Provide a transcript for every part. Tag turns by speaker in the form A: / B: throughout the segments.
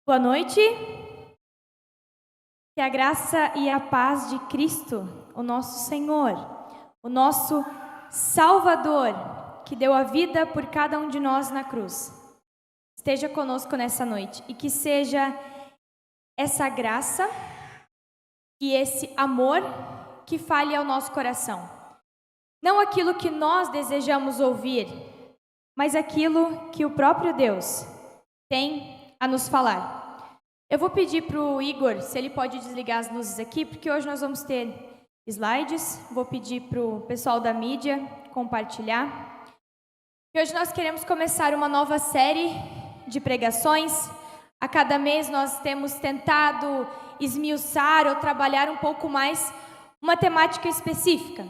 A: Boa noite. Que a graça e a paz de Cristo, o nosso Senhor, o nosso Salvador, que deu a vida por cada um de nós na cruz, esteja conosco nessa noite e que seja essa graça e esse amor que fale ao nosso coração. Não aquilo que nós desejamos ouvir, mas aquilo que o próprio Deus tem a nos falar. Eu vou pedir para o Igor se ele pode desligar as luzes aqui, porque hoje nós vamos ter slides. Vou pedir para o pessoal da mídia compartilhar. E hoje nós queremos começar uma nova série de pregações. A cada mês nós temos tentado esmiuçar ou trabalhar um pouco mais uma temática específica.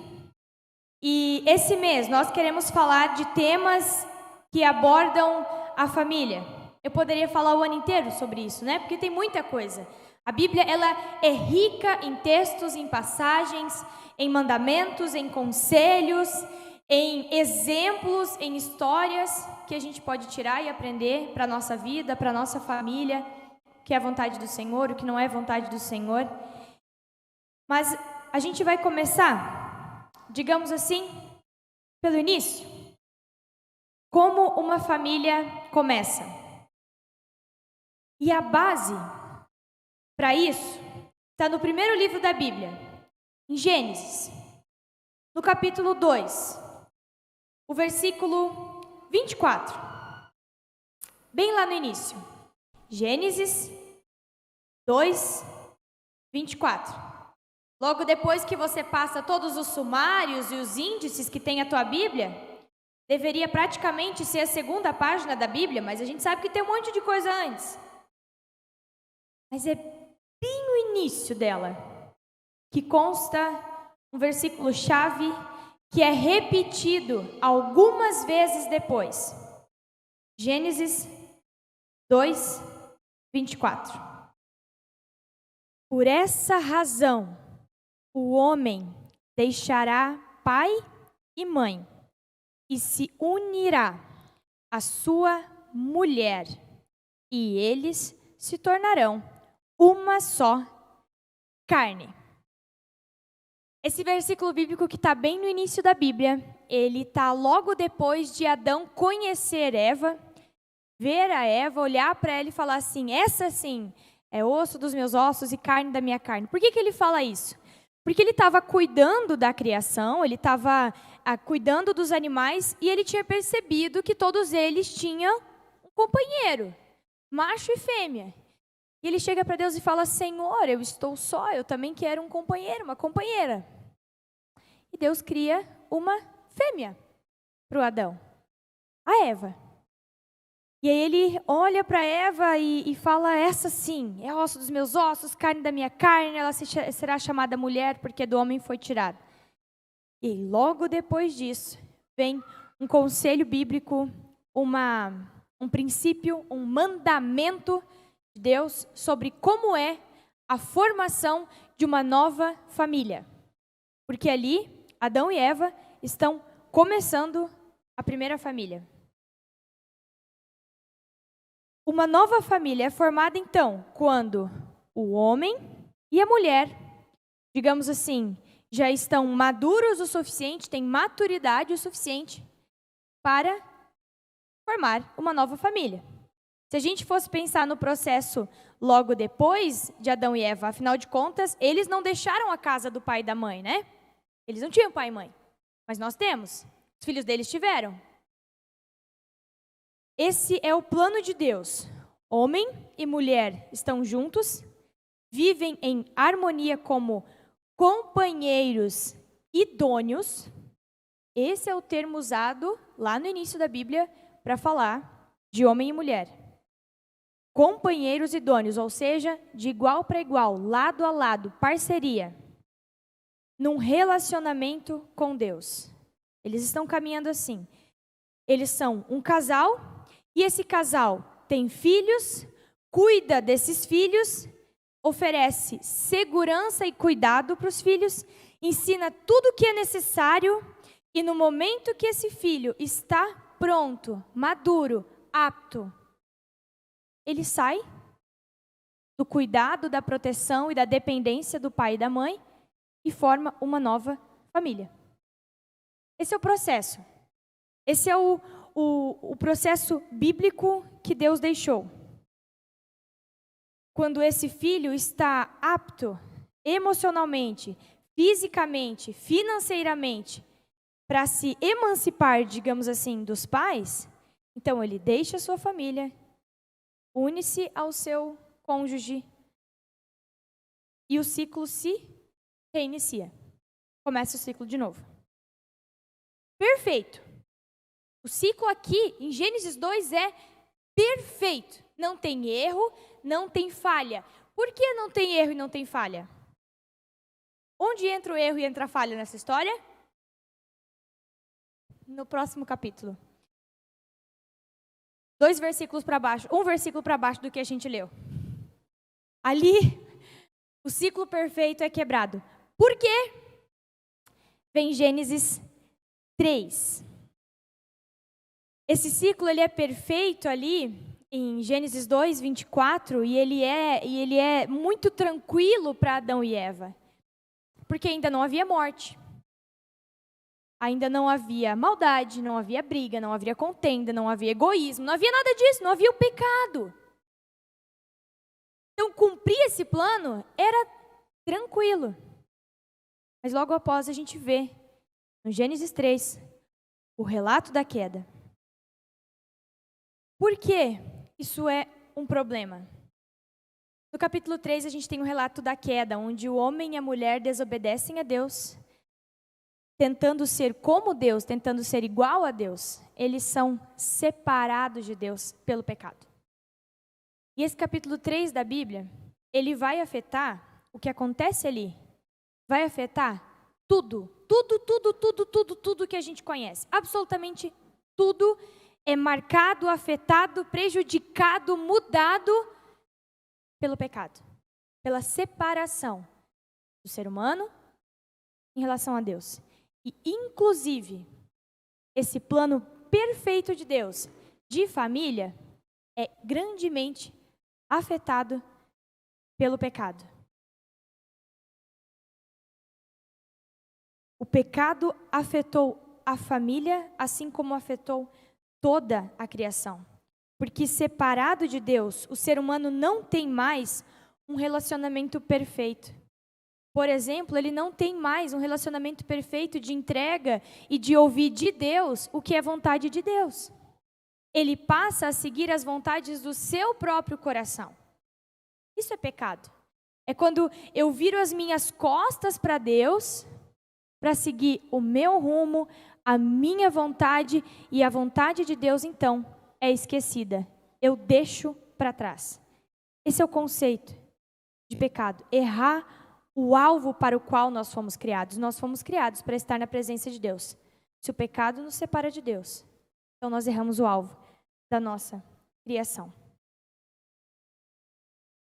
A: E esse mês nós queremos falar de temas que abordam a família. Eu poderia falar o ano inteiro sobre isso, né? Porque tem muita coisa. A Bíblia, ela é rica em textos, em passagens, em mandamentos, em conselhos, em exemplos, em histórias que a gente pode tirar e aprender para a nossa vida, para a nossa família, o que é vontade do Senhor, o que não é vontade do Senhor. Mas a gente vai começar, digamos assim, pelo início. Como uma família começa? E a base para isso está no primeiro livro da Bíblia, em Gênesis, no capítulo 2, o versículo 24, bem lá no início. Gênesis 2, 24. Logo depois que você passa todos os sumários e os índices que tem a tua Bíblia, deveria praticamente ser a segunda página da Bíblia, mas a gente sabe que tem um monte de coisa antes. Mas é bem no início dela que consta um versículo-chave que é repetido algumas vezes depois. Gênesis 2, 24. Por essa razão, o homem deixará pai e mãe e se unirá à sua mulher, e eles se tornarão uma só carne. Esse versículo bíblico que está bem no início da Bíblia, ele está logo depois de Adão conhecer Eva, ver a Eva, olhar para ela e falar assim: essa sim é osso dos meus ossos e carne da minha carne. Por que ele fala isso? Porque ele estava cuidando da criação, ele estava cuidando dos animais e ele tinha percebido que todos eles tinham um companheiro, macho e fêmea. E ele chega para Deus e fala: Senhor, eu estou só, eu também quero um companheiro, uma companheira. E Deus cria uma fêmea para o Adão, a Eva. E aí ele olha para Eva e fala: essa sim, é osso dos meus ossos, carne da minha carne, ela será chamada mulher porque do homem foi tirada. E logo depois disso, vem um conselho bíblico, um princípio, um mandamento de Deus sobre como é a formação de uma nova família. Porque ali, Adão e Eva estão começando a primeira família. Uma nova família é formada, então, quando o homem e a mulher, digamos assim, já estão maduros o suficiente, têm maturidade o suficiente para formar uma nova família. Se a gente fosse pensar no processo logo depois de Adão e Eva, afinal de contas, eles não deixaram a casa do pai e da mãe, né? Eles não tinham pai e mãe, mas nós temos. Os filhos deles tiveram. Esse é o plano de Deus. Homem e mulher estão juntos, vivem em harmonia como companheiros idôneos. Esse é o termo usado lá no início da Bíblia para falar de homem e mulher. Companheiros idôneos, ou seja, de igual para igual, lado a lado, parceria, num relacionamento com Deus. Eles estão caminhando assim. Eles são um casal, e esse casal tem filhos, cuida desses filhos, oferece segurança e cuidado para os filhos, ensina tudo o que é necessário, e no momento que esse filho está pronto, maduro, apto, ele sai do cuidado, da proteção e da dependência do pai e da mãe e forma uma nova família. Esse é o processo. Esse é o processo bíblico que Deus deixou. Quando esse filho está apto emocionalmente, fisicamente, financeiramente, para se emancipar, digamos assim, dos pais, então ele deixa a sua família, une-se ao seu cônjuge e o ciclo se reinicia. Começa o ciclo de novo. Perfeito. O ciclo aqui, em Gênesis 2, é perfeito. Não tem erro, não tem falha. Por que não tem erro e não tem falha? Onde entra o erro e entra a falha nessa história? No próximo capítulo. 2 versículos para baixo, 1 versículo para baixo do que a gente leu. Ali, o ciclo perfeito é quebrado. Por quê? Vem Gênesis 3. Esse ciclo ele é perfeito ali em Gênesis 2, 24, e ele é muito tranquilo para Adão e Eva. Porque ainda não havia morte. Ainda não havia maldade, não havia briga, não havia contenda, não havia egoísmo, não havia nada disso, não havia o pecado. Então, cumprir esse plano era tranquilo. Mas logo após a gente vê, no Gênesis 3, o relato da queda. Por que isso é um problema? No capítulo 3, a gente tem o relato da queda, onde o homem e a mulher desobedecem a Deus, tentando ser como Deus, tentando ser igual a Deus. Eles são separados de Deus pelo pecado. E esse capítulo 3 da Bíblia, ele vai afetar o que acontece ali. Vai afetar tudo que a gente conhece. Absolutamente tudo é marcado, afetado, prejudicado, mudado pelo pecado. Pela separação do ser humano em relação a Deus. E, inclusive, esse plano perfeito de Deus de família é grandemente afetado pelo pecado. O pecado afetou a família, assim como afetou toda a criação. Porque separado de Deus, o ser humano não tem mais um relacionamento perfeito. Por exemplo, ele não tem mais um relacionamento perfeito de entrega e de ouvir de Deus o que é vontade de Deus. Ele passa a seguir as vontades do seu próprio coração. Isso é pecado. É quando eu viro as minhas costas para Deus, para seguir o meu rumo, a minha vontade, e a vontade de Deus, então, é esquecida. Eu deixo para trás. Esse é o conceito de pecado. Errar o alvo para o qual nós fomos criados. Nós fomos criados para estar na presença de Deus. Se o pecado nos separa de Deus, então nós erramos o alvo da nossa criação.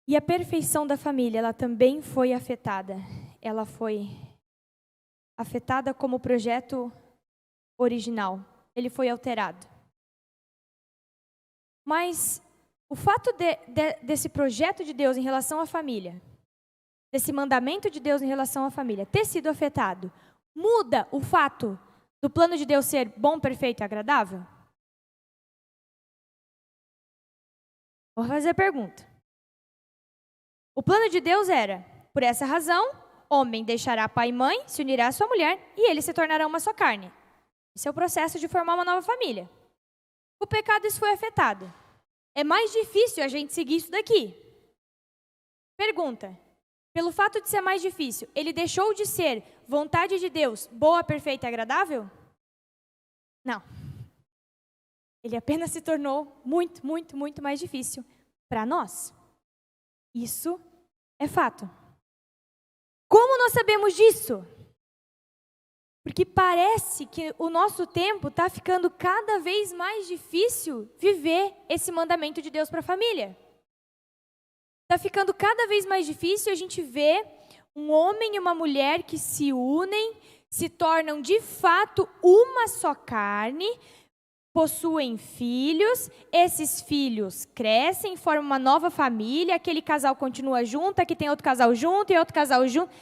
A: E a perfeição da família, ela também foi afetada. Ela foi afetada como o projeto original. Ele foi alterado. Mas o fato desse projeto de Deus em relação à família, desse mandamento de Deus em relação à família, ter sido afetado, muda o fato do plano de Deus ser bom, perfeito e agradável? Vou fazer a pergunta. O plano de Deus era, por essa razão, homem deixará pai e mãe, se unirá à sua mulher, e eles se tornarão uma só carne. Esse é o processo de formar uma nova família. O pecado, isso foi afetado. É mais difícil a gente seguir isso daqui. Pergunta. Pelo fato de ser mais difícil, ele deixou de ser vontade de Deus, boa, perfeita e agradável? Não. Ele apenas se tornou muito, muito, muito mais difícil para nós. Isso é fato. Como nós sabemos disso? Porque parece que o nosso tempo está ficando cada vez mais difícil viver esse mandamento de Deus para a família. Está ficando cada vez mais difícil a gente ver um homem e uma mulher que se unem, se tornam de fato uma só carne, possuem filhos, esses filhos crescem, formam uma nova família, aquele casal continua junto, aqui tem outro casal junto e outro casal junto.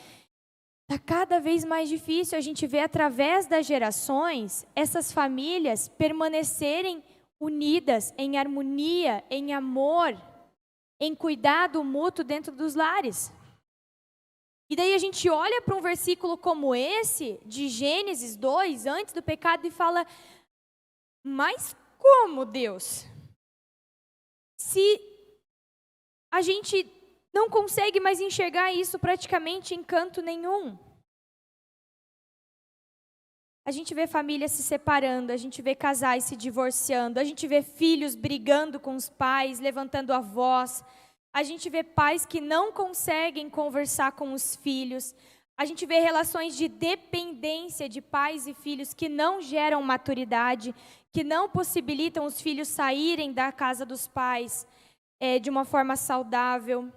A: Está cada vez mais difícil a gente ver através das gerações essas famílias permanecerem unidas, em harmonia, em amor, em cuidado mútuo dentro dos lares. E daí a gente olha para um versículo como esse, de Gênesis 2, antes do pecado, e fala, mas como, Deus? Se a gente não consegue mais enxergar isso praticamente em canto nenhum. A gente vê famílias se separando, a gente vê casais se divorciando, a gente vê filhos brigando com os pais, levantando a voz, a gente vê pais que não conseguem conversar com os filhos, a gente vê relações de dependência de pais e filhos que não geram maturidade, que não possibilitam os filhos saírem da casa dos pais de uma forma saudável,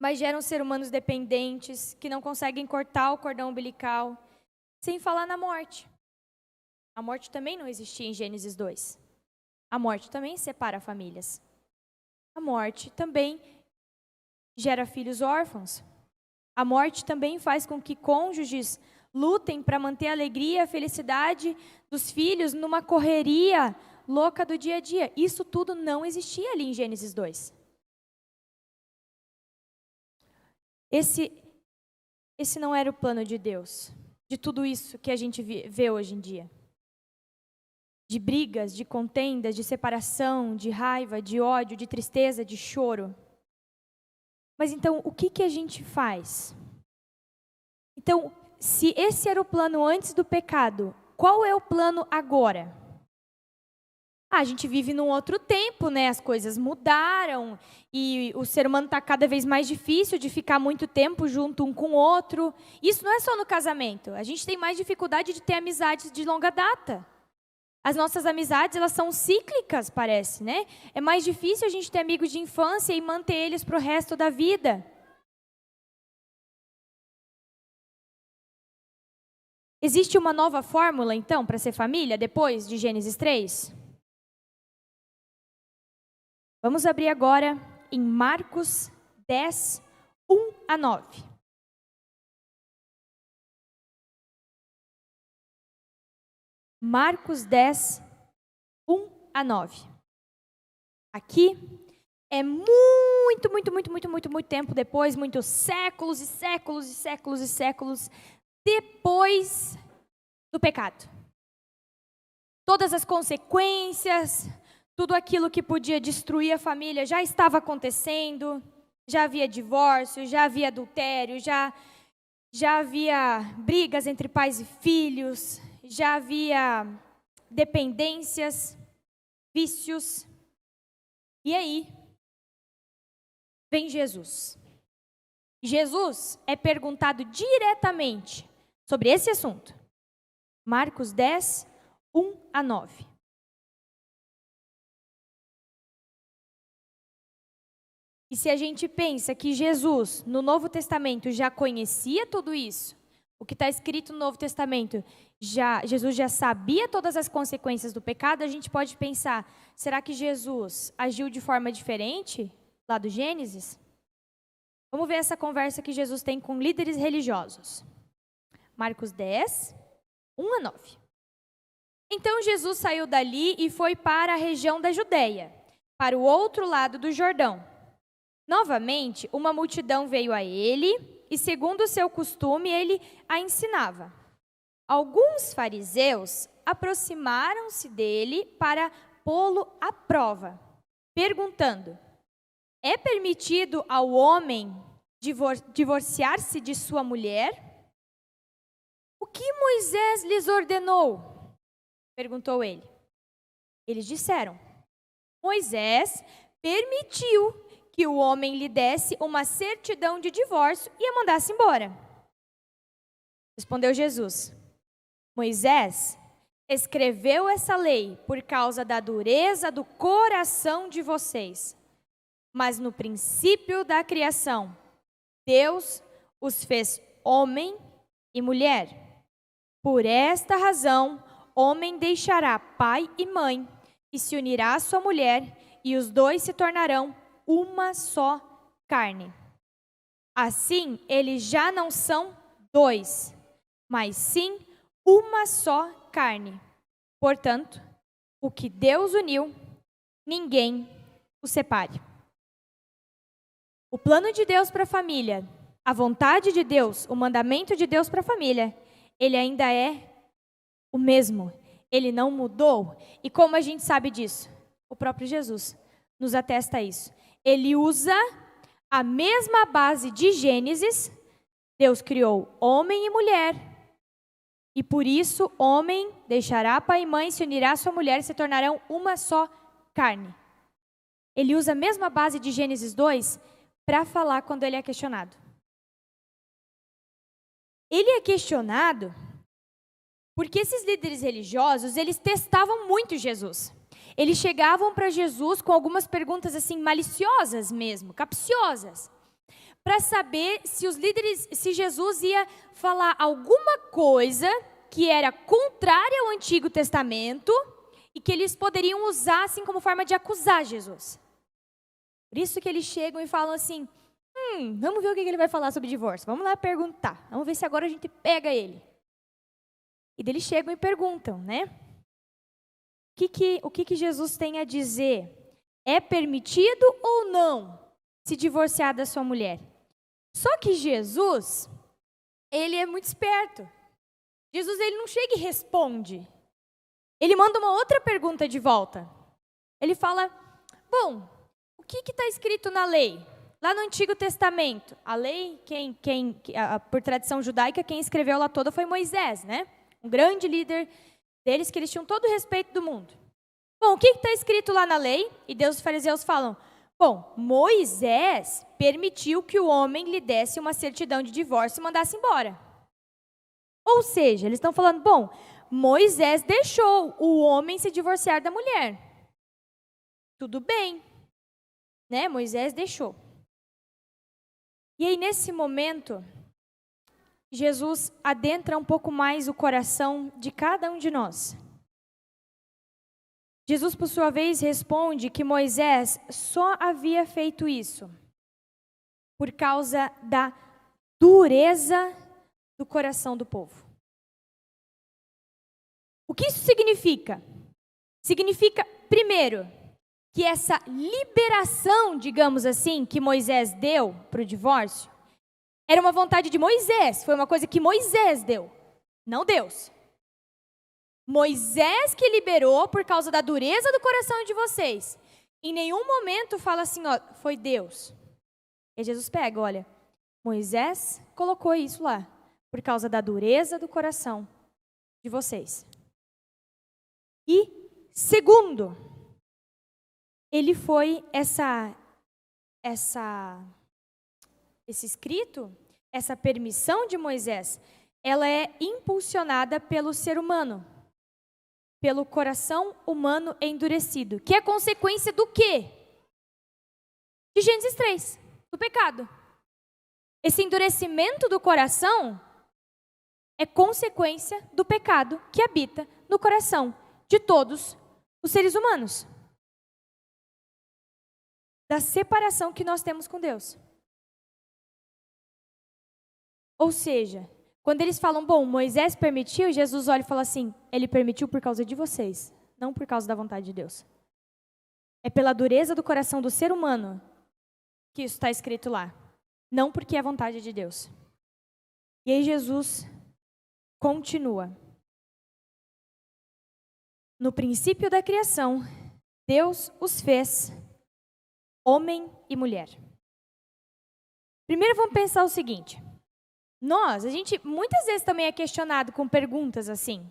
A: mas geram seres humanos dependentes, que não conseguem cortar o cordão umbilical, sem falar na morte. A morte também não existia em Gênesis 2. A morte também separa famílias. A morte também gera filhos órfãos. A morte também faz com que cônjuges lutem para manter a alegria e a felicidade dos filhos numa correria louca do dia a dia. Isso tudo não existia ali em Gênesis 2. Esse não era o plano de Deus, de tudo isso que a gente vê hoje em dia. De brigas, de contendas, de separação, de raiva, de ódio, de tristeza, de choro. Mas então, o que a gente faz? Então, se esse era o plano antes do pecado, qual é o plano agora? A gente vive num outro tempo, né? As coisas mudaram e o ser humano está cada vez mais difícil de ficar muito tempo junto um com o outro. Isso não é só no casamento. A gente tem mais dificuldade de ter amizades de longa data. As nossas amizades, elas são cíclicas, parece, né? É mais difícil a gente ter amigos de infância e manter eles para o resto da vida. Existe uma nova fórmula, então, para ser família, depois de Gênesis 3? Vamos abrir agora em Marcos 10, 1 a 9. Marcos 10, 1 a 9. Aqui é muito tempo depois, muitos séculos e séculos e séculos e séculos depois do pecado. Todas as consequências, tudo aquilo que podia destruir a família já estava acontecendo, já havia divórcio, já havia adultério, já havia brigas entre pais e filhos, já havia dependências, vícios. E aí, vem Jesus. Jesus é perguntado diretamente sobre esse assunto. Marcos 10, 1 a 9. E se a gente pensa que Jesus, no Novo Testamento, já conhecia tudo isso, o que está escrito no Novo Testamento, Jesus já sabia todas as consequências do pecado, a gente pode pensar, será que Jesus agiu de forma diferente lá do Gênesis? Vamos ver essa conversa que Jesus tem com líderes religiosos. Marcos 10, 1 a 9. Então Jesus saiu dali e foi para a região da Judeia, para o outro lado do Jordão. Novamente, uma multidão veio a ele e, segundo o seu costume, ele a ensinava. Alguns fariseus aproximaram-se dele para pô-lo à prova, perguntando: é permitido ao homem divorciar-se de sua mulher? O que Moisés lhes ordenou? Perguntou ele. Eles disseram: Moisés permitiu que o homem lhe desse uma certidão de divórcio e a mandasse embora. Respondeu Jesus: Moisés escreveu essa lei por causa da dureza do coração de vocês. Mas no princípio da criação, Deus os fez homem e mulher. Por esta razão, homem deixará pai e mãe e se unirá à sua mulher, e os dois se tornarão uma só carne. Assim, eles já não são dois, mas sim uma só carne. Portanto, o que Deus uniu, ninguém o separe. O plano de Deus para a família, a vontade de Deus, o mandamento de Deus para a família, ele ainda é o mesmo. Ele não mudou. E como a gente sabe disso? O próprio Jesus nos atesta isso. Ele usa a mesma base de Gênesis. Deus criou homem e mulher. E por isso, homem deixará pai e mãe, se unirá à sua mulher e se tornarão uma só carne. Ele usa a mesma base de Gênesis 2 para falar quando ele é questionado. Ele é questionado porque esses líderes religiosos, eles testavam muito Jesus. Eles chegavam para Jesus com algumas perguntas assim maliciosas mesmo, capciosas, para saber se Jesus ia falar alguma coisa que era contrária ao Antigo Testamento e que eles poderiam usar assim como forma de acusar Jesus. Por isso que eles chegam e falam assim, vamos ver o que ele vai falar sobre divórcio. Vamos lá perguntar. Vamos ver se agora a gente pega ele. E daí eles chegam e perguntam, né? O que Jesus tem a dizer? É permitido ou não se divorciar da sua mulher? Só que Jesus, ele é muito esperto. Jesus, ele não chega e responde. Ele manda uma outra pergunta de volta. Ele fala, bom, o que está escrito na lei? Lá no Antigo Testamento, a lei, por tradição judaica, quem escreveu ela toda foi Moisés, né? Um grande líder deles, que eles tinham todo o respeito do mundo. Bom, o que está escrito lá na lei? E Deus e os fariseus falam, bom, Moisés permitiu que o homem lhe desse uma certidão de divórcio e mandasse embora. Ou seja, eles estão falando, bom, Moisés deixou o homem se divorciar da mulher. Tudo bem, né? Moisés deixou. E aí, nesse momento, Jesus adentra um pouco mais o coração de cada um de nós. Jesus, por sua vez, responde que Moisés só havia feito isso por causa da dureza do coração do povo. O que isso significa? Significa, primeiro, que essa liberação, digamos assim, que Moisés deu para o divórcio, era uma vontade de Moisés, foi uma coisa que Moisés deu, não Deus. Moisés que liberou por causa da dureza do coração de vocês. Em nenhum momento fala assim, ó, foi Deus. E Jesus pega, olha, Moisés colocou isso lá, por causa da dureza do coração de vocês. E, segundo, ele foi esse escrito, essa permissão de Moisés, ela é impulsionada pelo ser humano, pelo coração humano endurecido, que é consequência do quê? De Gênesis 3, do pecado. Esse endurecimento do coração é consequência do pecado que habita no coração de todos os seres humanos. Da separação que nós temos com Deus. Ou seja, quando eles falam, bom, Moisés permitiu, Jesus olha e fala assim, ele permitiu por causa de vocês, não por causa da vontade de Deus. É pela dureza do coração do ser humano que isso está escrito lá, não porque é a vontade de Deus. E aí Jesus continua. No princípio da criação, Deus os fez homem e mulher. Primeiro vamos pensar o seguinte. A gente muitas vezes também é questionado com perguntas assim.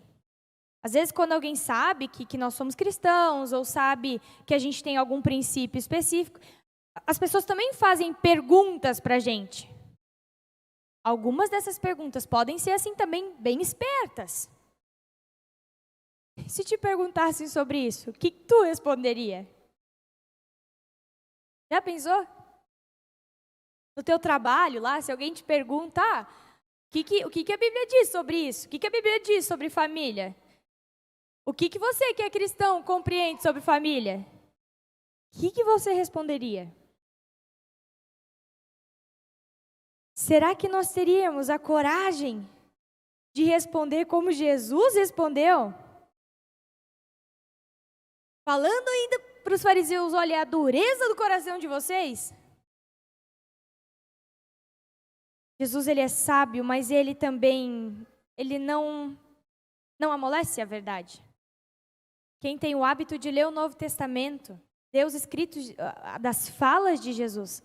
A: Às vezes quando alguém sabe que nós somos cristãos ou sabe que a gente tem algum princípio específico, as pessoas também fazem perguntas para a gente. Algumas dessas perguntas podem ser assim também bem espertas. Se te perguntassem sobre isso, o que tu responderia? Já pensou? No teu trabalho lá, se alguém te pergunta, o que a Bíblia diz sobre isso? O que a Bíblia diz sobre família? O que você que é cristão compreende sobre família? O que você responderia? Será que nós teríamos a coragem de responder como Jesus respondeu? Falando ainda para os fariseus, olha a dureza do coração de vocês. Jesus, ele é sábio, mas ele também, ele não amolece a verdade. Quem tem o hábito de ler o Novo Testamento, ler os escritos das falas de Jesus,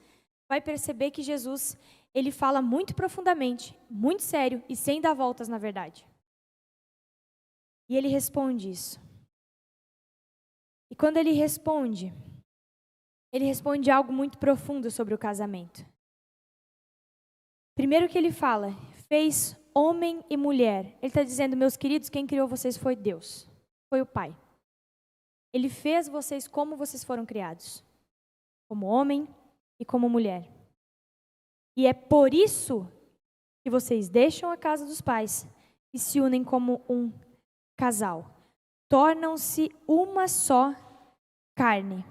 A: vai perceber que Jesus, ele fala muito profundamente, muito sério e sem dar voltas na verdade. E ele responde isso. E quando ele responde algo muito profundo sobre o casamento. Primeiro que ele fala, fez homem e mulher. Ele está dizendo, meus queridos, quem criou vocês foi Deus, foi o Pai. Ele fez vocês como vocês foram criados, como homem e como mulher. E é por isso que vocês deixam a casa dos pais e se unem como um casal. Tornam-se uma só carne.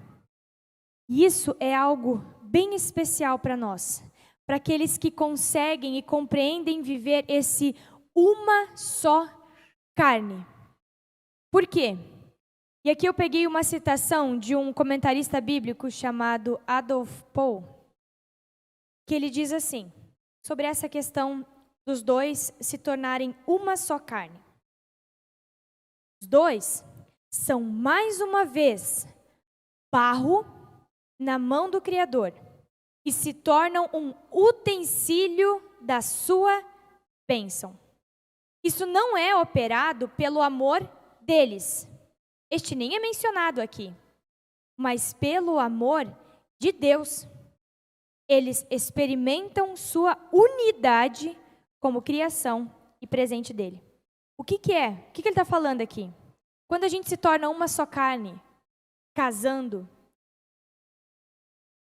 A: E isso é algo bem especial para nós, para aqueles que conseguem e compreendem viver esse uma só carne. Por quê? E aqui eu peguei uma citação de um comentarista bíblico chamado Adolf Paul, que ele diz assim, sobre essa questão dos dois se tornarem uma só carne. Os dois são mais uma vez barro na mão do Criador e se tornam um utensílio da sua bênção. Isso não é operado pelo amor deles. Este nem é mencionado aqui, mas pelo amor de Deus. Eles experimentam sua unidade como criação e presente dele. O que é? O que ele está falando aqui? Quando a gente se torna uma só carne, casando,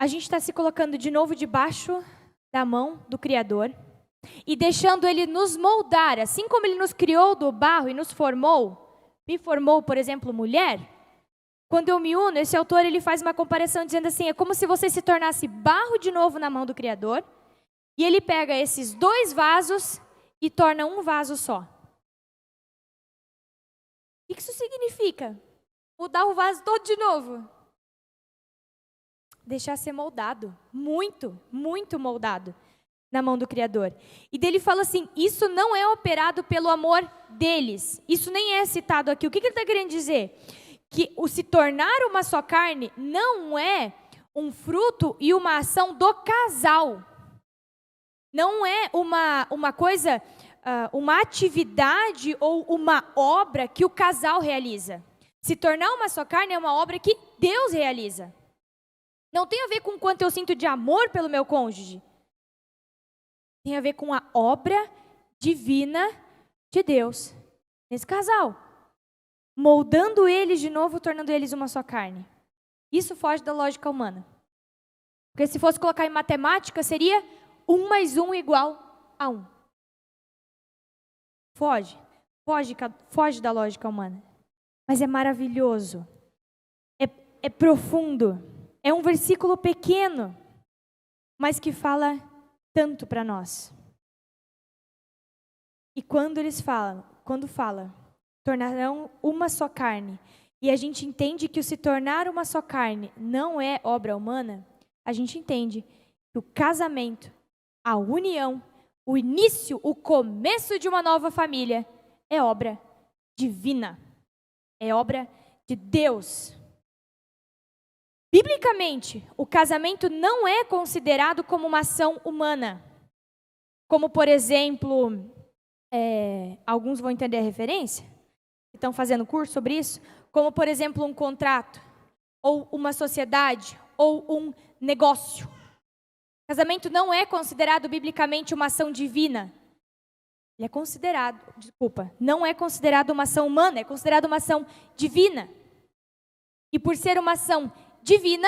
A: a gente está se colocando de novo debaixo da mão do Criador e deixando Ele nos moldar, assim como Ele nos criou do barro e nos formou, me formou, por exemplo, mulher. Quando eu me uno, esse autor ele faz uma comparação dizendo assim, é como se você se tornasse barro de novo na mão do Criador e Ele pega esses dois vasos e torna um vaso só. O que isso significa? Mudar o vaso todo de novo. Deixar ser moldado, muito, muito moldado na mão do Criador. E dele fala assim, isso não é operado pelo amor deles. Isso nem é citado aqui. O que ele está querendo dizer? Que o se tornar uma só carne não é um fruto e uma ação do casal. Não é uma coisa, uma atividade ou uma obra que o casal realiza. Se tornar uma só carne é uma obra que Deus realiza. Não tem a ver com quanto eu sinto de amor pelo meu cônjuge. Tem a ver com a obra divina de Deus nesse casal. Moldando eles de novo, tornando eles uma só carne. Isso foge da lógica humana. Porque se fosse colocar em matemática, seria 1 mais 1 igual a 1. Foge da lógica humana. Mas é maravilhoso. É profundo. É um versículo pequeno, mas que fala tanto para nós. E quando fala, tornarão uma só carne, e a gente entende que o se tornar uma só carne não é obra humana, a gente entende que o casamento, a união, o início, o começo de uma nova família é obra divina, é obra de Deus. Biblicamente, o casamento não é considerado como uma ação humana. Como, por exemplo, alguns vão entender a referência, estão fazendo curso sobre isso, como, por exemplo, um contrato, ou uma sociedade, ou um negócio. O casamento não é considerado biblicamente uma ação divina. Ele é considerado, não é considerado uma ação humana, é considerado uma ação divina. E por ser uma ação divina,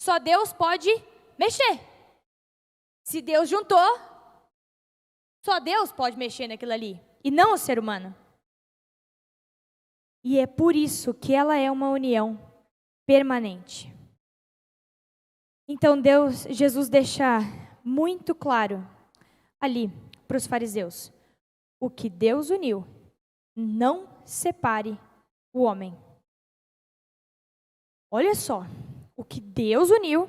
A: só Deus pode mexer. Se Deus juntou, só Deus pode mexer naquilo ali, e não o ser humano. E é por isso que ela é uma união permanente. Então Jesus deixa muito claro ali para os fariseus: o que Deus uniu, não separe o homem. Olha só, o que Deus uniu,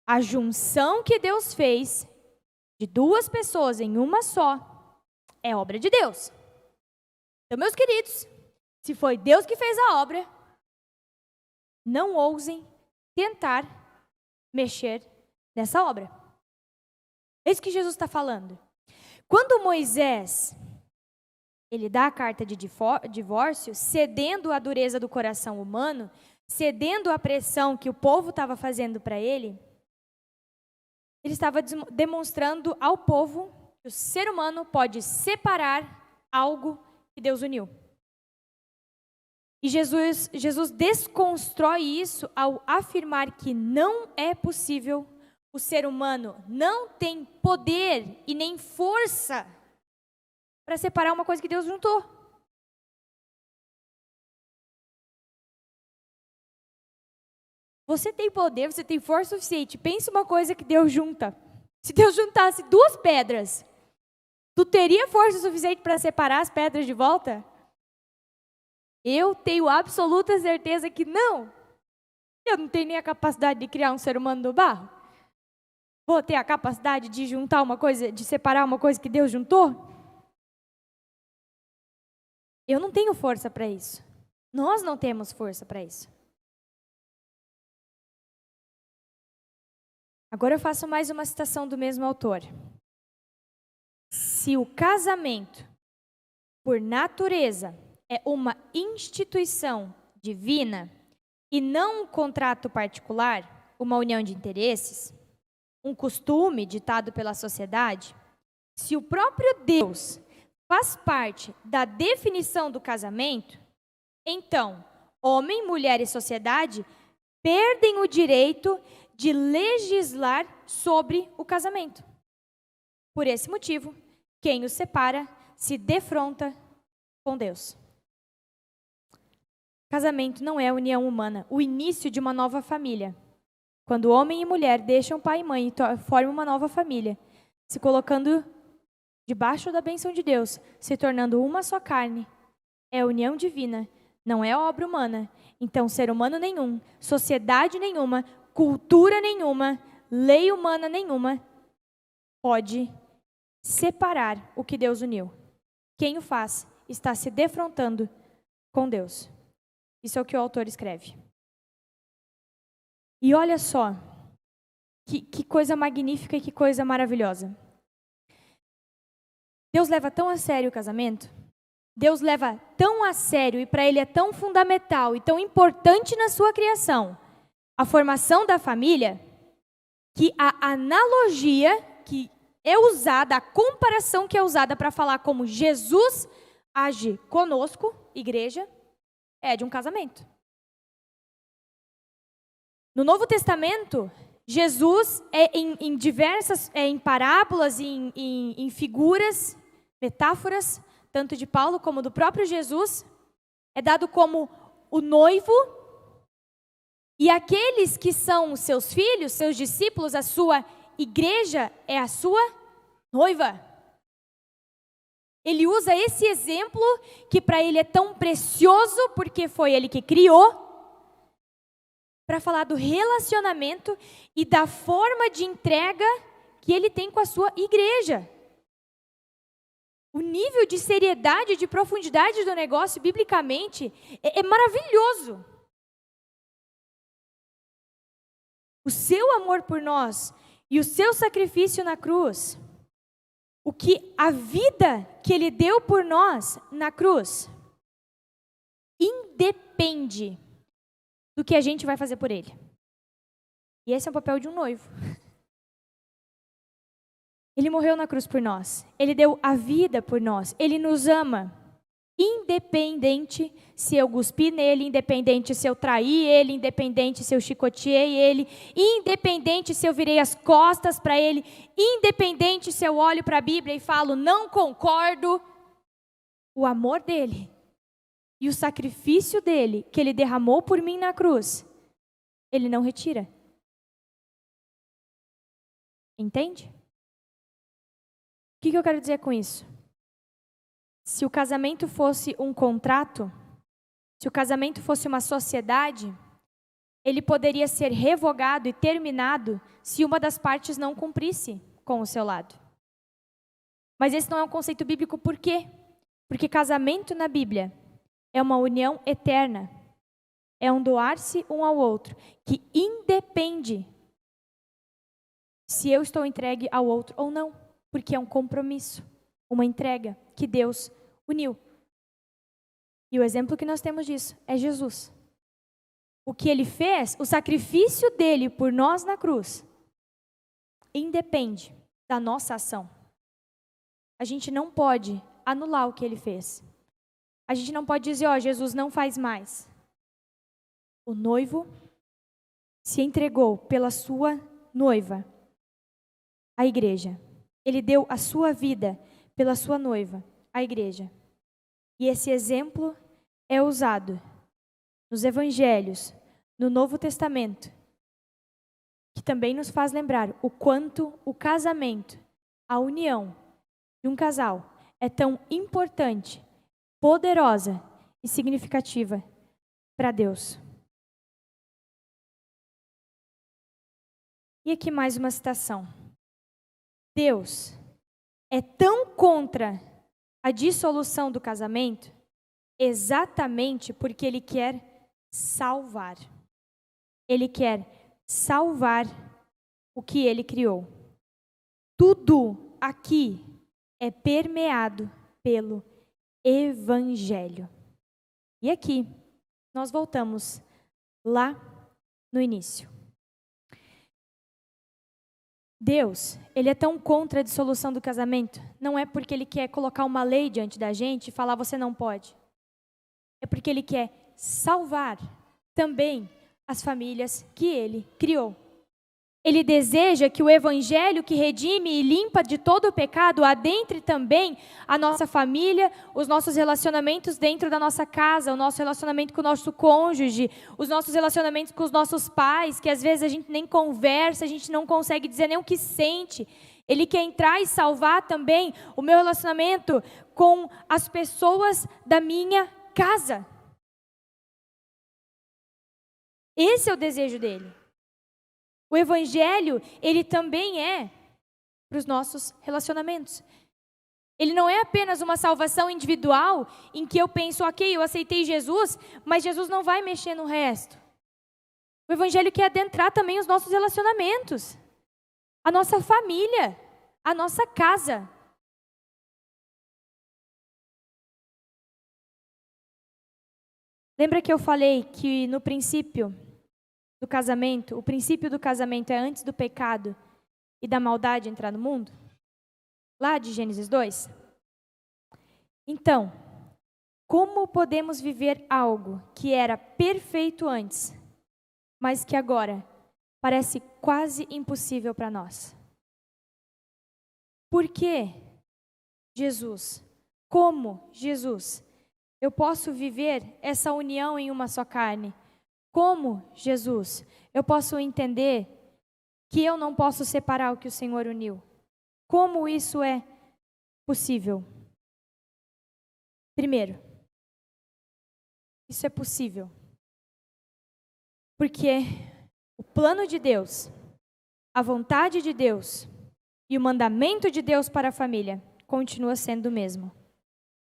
A: a junção que Deus fez de duas pessoas em uma só, é obra de Deus. Então, meus queridos, se foi Deus que fez a obra, não ousem tentar mexer nessa obra. É isso que Jesus está falando. Quando Moisés, ele dá a carta de divórcio, cedendo à dureza do coração humano, cedendo à pressão que o povo estava fazendo para ele estava demonstrando ao povo que o ser humano pode separar algo que Deus uniu. E Jesus desconstrói isso ao afirmar que não é possível, o ser humano não tem poder e nem força para separar uma coisa que Deus juntou. Você tem poder, você tem força suficiente. Pensa uma coisa que Deus junta. Se Deus juntasse duas pedras, tu teria força suficiente para separar as pedras de volta? Eu tenho absoluta certeza que não. Eu não tenho nem a capacidade de criar um ser humano do barro. Vou ter a capacidade de juntar uma coisa, de separar uma coisa que Deus juntou? Eu não tenho força para isso. Nós não temos força para isso. Agora eu faço mais uma citação do mesmo autor. Se o casamento, por natureza, é uma instituição divina e não um contrato particular, uma união de interesses, um costume ditado pela sociedade, se o próprio Deus faz parte da definição do casamento, então, homem, mulher e sociedade perdem o direito de legislar sobre o casamento. Por esse motivo, quem os separa se defronta com Deus. Casamento não é a união humana, o início de uma nova família. Quando homem e mulher deixam pai e mãe e formam uma nova família, se colocando debaixo da bênção de Deus, se tornando uma só carne, é união divina, não é obra humana. Então, ser humano nenhum, sociedade nenhuma, cultura nenhuma, lei humana nenhuma pode separar o que Deus uniu. Quem o faz está se defrontando com Deus. Isso é o que o autor escreve. E olha só, que coisa magnífica e que coisa maravilhosa. Deus leva tão a sério o casamento, Deus leva tão a sério e para Ele é tão fundamental e tão importante na sua criação a formação da família, que a analogia que é usada, a comparação que é usada para falar como Jesus age conosco, igreja, é de um casamento. No Novo Testamento, Jesus em diversas, em parábolas, em figuras, metáforas, tanto de Paulo como do próprio Jesus, é dado como o noivo. E aqueles que são os seus filhos, seus discípulos, a sua igreja é a sua noiva. Ele usa esse exemplo que para ele é tão precioso, porque foi ele que criou, para falar do relacionamento e da forma de entrega que ele tem com a sua igreja. O nível de seriedade, de profundidade do negócio, biblicamente, é maravilhoso. O seu amor por nós e o seu sacrifício na cruz, a vida que Ele deu por nós na cruz, independe do que a gente vai fazer por Ele. E esse é o papel de um noivo. Ele morreu na cruz por nós. Ele deu a vida por nós. Ele nos ama. Independente se eu cuspi nele, independente se eu traí ele, independente se eu chicoteei ele, independente se eu virei as costas para ele, independente se eu olho para a Bíblia e falo, não concordo, o amor dele e o sacrifício dele, que ele derramou por mim na cruz, ele não retira. Entende? O que eu quero dizer com isso? Se o casamento fosse um contrato, se o casamento fosse uma sociedade, ele poderia ser revogado e terminado se uma das partes não cumprisse com o seu lado. Mas esse não é um conceito bíblico, por quê? Porque casamento na Bíblia é uma união eterna. É um doar-se um ao outro, que independe se eu estou entregue ao outro ou não, porque é um compromisso, uma entrega que Deus uniu. E o exemplo que nós temos disso é Jesus. O que ele fez, o sacrifício dele por nós na cruz, independe da nossa ação. A gente não pode anular o que ele fez. A gente não pode dizer, Jesus não faz mais. O noivo se entregou pela sua noiva, a igreja. Ele deu a sua vida pela sua noiva, a igreja. E esse exemplo é usado nos evangelhos, no Novo Testamento, que também nos faz lembrar o quanto o casamento, a união de um casal é tão importante, poderosa e significativa para Deus. E aqui mais uma citação. Deus é tão contra a dissolução do casamento exatamente porque Ele quer salvar. Ele quer salvar o que Ele criou. Tudo aqui é permeado pelo Evangelho. E aqui nós voltamos lá no início. Deus, Ele é tão contra a dissolução do casamento, não é porque Ele quer colocar uma lei diante da gente e falar você não pode. É porque Ele quer salvar também as famílias que Ele criou. Ele deseja que o Evangelho que redime e limpa de todo o pecado adentre também a nossa família, os nossos relacionamentos dentro da nossa casa, o nosso relacionamento com o nosso cônjuge, os nossos relacionamentos com os nossos pais, que às vezes a gente nem conversa, a gente não consegue dizer nem o que sente. Ele quer entrar e salvar também o meu relacionamento com as pessoas da minha casa. Esse é o desejo dele. O Evangelho, ele também é para os nossos relacionamentos. Ele não é apenas uma salvação individual em que eu penso, ok, eu aceitei Jesus, mas Jesus não vai mexer no resto. O Evangelho quer adentrar também os nossos relacionamentos, a nossa família, a nossa casa. Lembra que eu falei que no princípio do casamento, o princípio do casamento é antes do pecado e da maldade entrar no mundo? Lá de Gênesis 2. Então, como podemos viver algo que era perfeito antes, mas que agora parece quase impossível para nós? Por que Jesus? Como Jesus? Eu posso viver essa união em uma só carne? Como Jesus, eu posso entender que eu não posso separar o que o Senhor uniu? Como isso é possível? Primeiro, isso é possível porque o plano de Deus, a vontade de Deus e o mandamento de Deus para a família continua sendo o mesmo.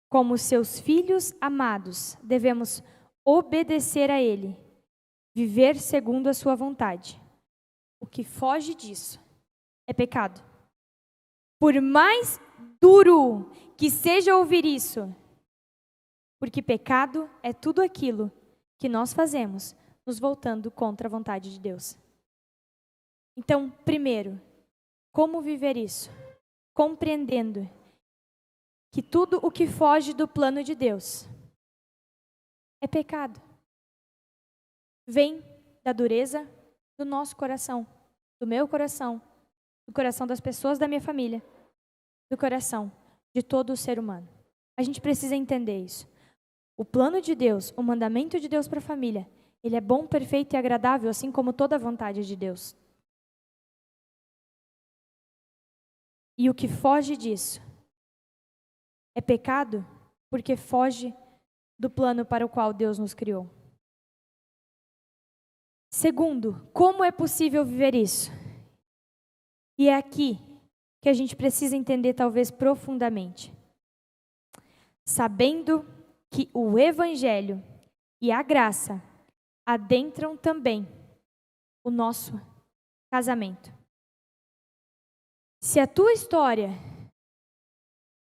A: Como seus filhos amados, devemos obedecer a Ele, viver segundo a sua vontade. O que foge disso é pecado. Por mais duro que seja ouvir isso, porque pecado é tudo aquilo que nós fazemos, nos voltando contra a vontade de Deus. Então, primeiro, como viver isso? Compreendendo que tudo o que foge do plano de Deus é pecado. Vem da dureza do nosso coração, do meu coração, do coração das pessoas da minha família, do coração de todo o ser humano. A gente precisa entender isso. O plano de Deus, o mandamento de Deus para a família, ele é bom, perfeito e agradável, assim como toda a vontade de Deus. E o que foge disso é pecado, porque foge do plano para o qual Deus nos criou. Segundo, como é possível viver isso? E é aqui que a gente precisa entender talvez profundamente. Sabendo que o Evangelho e a graça adentram também o nosso casamento. Se a tua história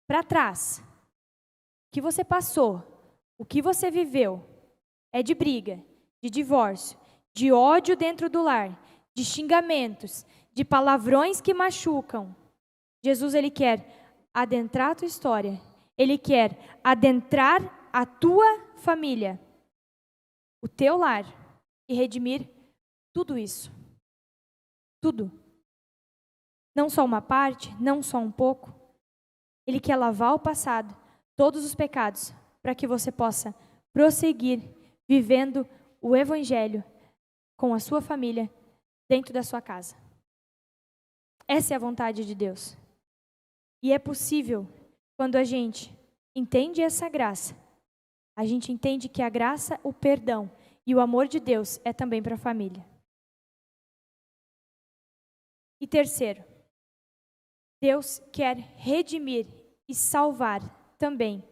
A: para trás, o que você passou, o que você viveu, é de briga, de divórcio, de ódio dentro do lar, de xingamentos, de palavrões que machucam, Jesus, ele quer adentrar a tua história, ele quer adentrar a tua família, o teu lar e redimir tudo isso. Tudo. Não só uma parte, não só um pouco. Ele quer lavar o passado, todos os pecados, para que você possa prosseguir vivendo o Evangelho com a sua família dentro da sua casa. Essa é a vontade de Deus. E é possível quando a gente entende essa graça. A gente entende que a graça, o perdão e o amor de Deus é também para a família. E terceiro, Deus quer redimir e salvar também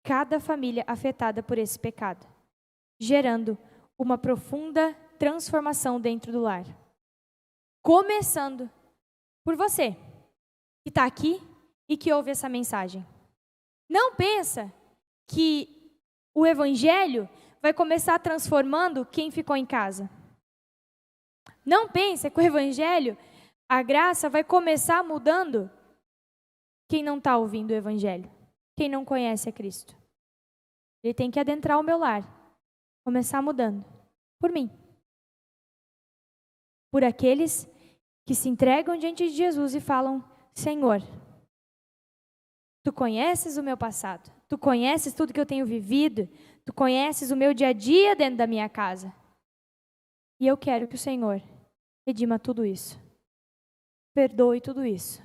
A: cada família afetada por esse pecado, gerando uma profunda transformação dentro do lar. Começando por você, que está aqui e que ouve essa mensagem. Não pensa que o Evangelho vai começar transformando quem ficou em casa. Não pensa que o Evangelho, a graça, vai começar mudando quem não está ouvindo o Evangelho, quem não conhece a Cristo. Ele tem que adentrar o meu lar, começar mudando por mim. Por aqueles que se entregam diante de Jesus e falam: Senhor, Tu conheces o meu passado, Tu conheces tudo que eu tenho vivido, Tu conheces o meu dia a dia dentro da minha casa. E eu quero que o Senhor redima tudo isso. Perdoe tudo isso.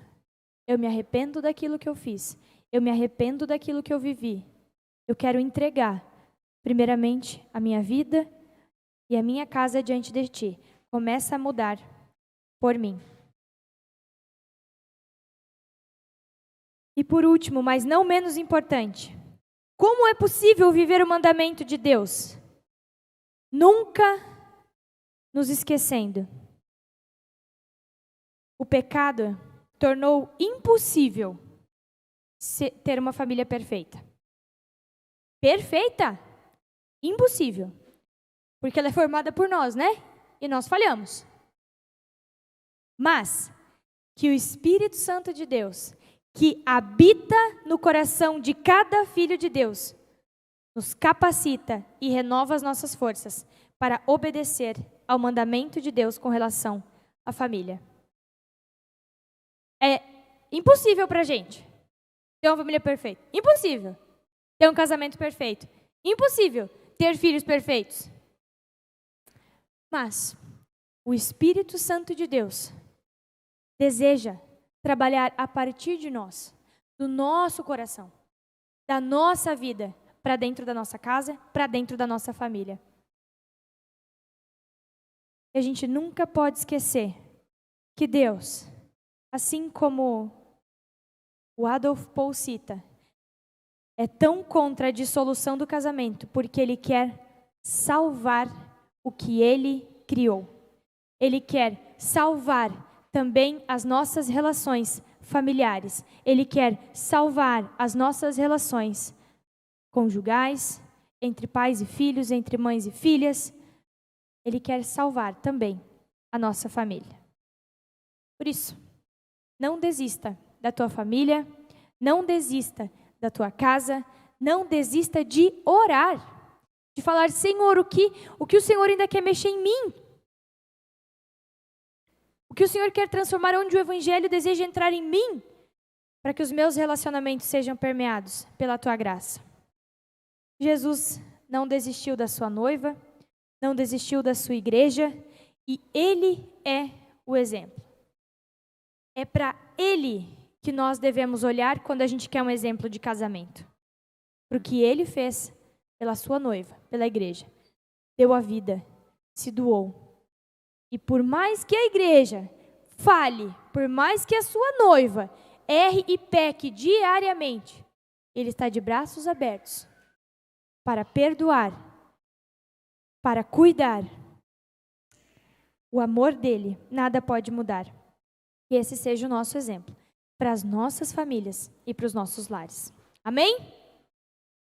A: Eu me arrependo daquilo que eu fiz. Eu me arrependo daquilo que eu vivi. Eu quero entregar, primeiramente, a minha vida e a minha casa diante de Ti. Começa a mudar por mim. E por último, mas não menos importante, como é possível viver o mandamento de Deus? Nunca nos esquecendo. O pecado tornou impossível ter uma família perfeita. Perfeita? Impossível. Porque ela é formada por nós, né? E nós falhamos. Mas que o Espírito Santo de Deus, que habita no coração de cada filho de Deus, nos capacita e renova as nossas forças para obedecer ao mandamento de Deus com relação à família. É impossível para a gente ter uma família perfeita. Impossível ter um casamento perfeito. Impossível ter filhos perfeitos. Mas o Espírito Santo de Deus deseja trabalhar a partir de nós, do nosso coração, da nossa vida, para dentro da nossa casa, para dentro da nossa família. E a gente nunca pode esquecer que Deus, assim como o Adolf Paul cita, é tão contra a dissolução do casamento, porque Ele quer salvar o que Ele criou. Ele quer salvar também as nossas relações familiares. Ele quer salvar as nossas relações conjugais, entre pais e filhos, entre mães e filhas. Ele quer salvar também a nossa família. Por isso, não desista da tua família, não desista da tua casa, não desista de orar, de falar: Senhor, o que o Senhor ainda quer mexer em mim? O que o Senhor quer transformar, onde o Evangelho deseja entrar em mim, para que os meus relacionamentos sejam permeados pela Tua graça. Jesus não desistiu da sua noiva, não desistiu da sua igreja, e Ele é o exemplo. É para Ele que nós devemos olhar quando a gente quer um exemplo de casamento. Para o que Ele fez pela sua noiva, pela igreja. Deu a vida, se doou. E por mais que a igreja fale, por mais que a sua noiva erre e peque diariamente, Ele está de braços abertos para perdoar, para cuidar. O amor dele, nada pode mudar. Que esse seja o nosso exemplo para as nossas famílias e para os nossos lares. Amém?